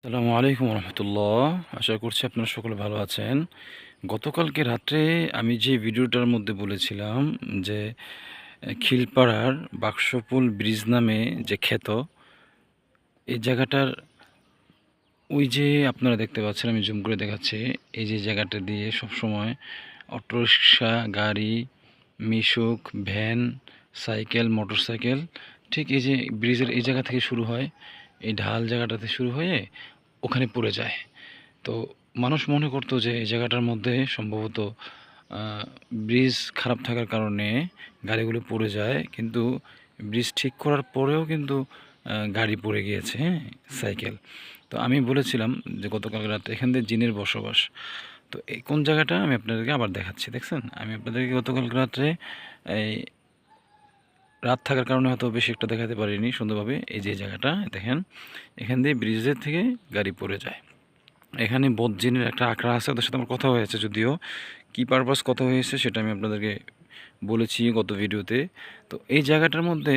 আসসালামু আলাইকুম রহমতুল্লাহ। আশা করছি আপনারা সকলে ভালো আছেন। গতকালকে রাত্রে আমি যে ভিডিওটার মধ্যে বলেছিলাম যে খিলপাড়ার বাক্সপুল ব্রিজ নামে যে খ্যাত এই জায়গাটার ওই যে আপনারা দেখতে পাচ্ছেন, আমি জুম করে দেখাচ্ছি। এই যে জায়গাটা দিয়ে সবসময় অটোরিকশা, গাড়ি, মিশুক, ভ্যান, সাইকেল, মোটরসাইকেল ঠিক এই যে ব্রিজের এই জায়গা থেকে শুরু হয়, এই ঢাল জায়গাটাতে শুরু হয়ে ওখানে পড়ে যায়। তো মানুষ মনে করতো যে এই জায়গাটার মধ্যে সম্ভবত ব্রিজ খারাপ থাকার কারণে গাড়িগুলো পড়ে যায়, কিন্তু ব্রিজ ঠিক করার পরেও কিন্তু গাড়ি পড়ে গিয়েছে, হ্যাঁ, সাইকেল। তো আমি বলেছিলাম যে গতকাল রাতে এখান থেকে জিনের বসবাস। তো এই কোন জায়গাটা আমি আপনাদেরকে আবার দেখাচ্ছি। দেখছেন, আমি আপনাদেরকে গতকাল রাত্রে এই রাত থাকার কারণে হয়তো বেশি একটা দেখাতে পারিনি সুন্দরভাবে। এই যে জায়গাটা দেখেন, এখান দিয়ে ব্রিজের থেকে গাড়ি পড়ে যায়। এখানে বদজিনের একটা আখড়া আছে, ওদের সাথে আমার কথা হয়েছে, যদিও কী পারপাস কথা হয়েছে সেটা আমি আপনাদেরকে বলেছি গত ভিডিওতে। তো এই জায়গাটার মধ্যে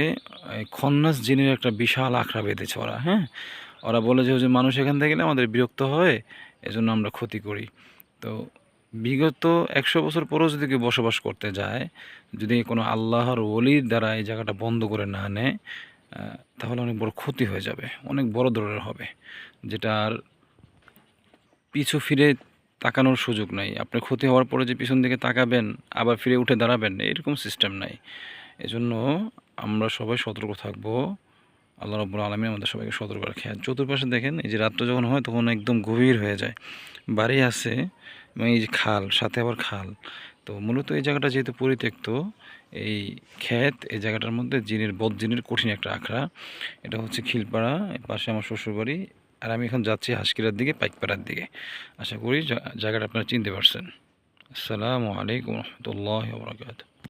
খন্নাস জিনের একটা বিশাল আখড়া বেঁধেছে ওরা, হ্যাঁ। ওরা বলে যে মানুষ এখান থেকে গেলে আমাদের বিরক্ত হয়, এজন্য আমরা ক্ষতি করি। তো বিগত 100 বছর পরেও যদি কেউ বসবাস করতে যায়, যদি কোনো আল্লাহর ওলির দ্বারা এই জায়গাটা বন্ধ করে না নেয়, তাহলে অনেক বড় ক্ষতি হয়ে যাবে, অনেক বড় ধরনের হবে, যেটা আর পিছু ফিরে তাকানোর সুযোগ নাই। আপনার ক্ষতি হওয়ার পরে যে পিছন দিকে তাকাবেন, আবার ফিরে উঠে দাঁড়াবেন, এরকম সিস্টেম নাই। এজন্য আমরা সবাই সতর্ক থাকবো। আল্লাহ রাব্বুল আলামিন আমাদের সবাইকে সতর্ক রাখে। আর চতুর্পাশে দেখেন, এই যে রাত্র যখন হয় তখন একদম গভীর হয়ে যায়, বাড়ি আছে এবং এই যে খাল, সাথে আবার খাল। তো মূলত এই জায়গাটা যেহেতু পরিত্যক্ত, এই ক্ষেত, এই জায়গাটার মধ্যে বদজিনের কঠিন একটা আখড়া। এটা হচ্ছে খিলপাড়া, এর পাশে আমার শ্বশুরবাড়ি। আর আমি এখন যাচ্ছি হাঁসকিরার দিকে, পাইকপাড়ার দিকে। আশা করি জায়গাটা আপনারা চিনতে পারছেন। আসসালামু আলাইকুম রহমতুল্লাহ বরকাত।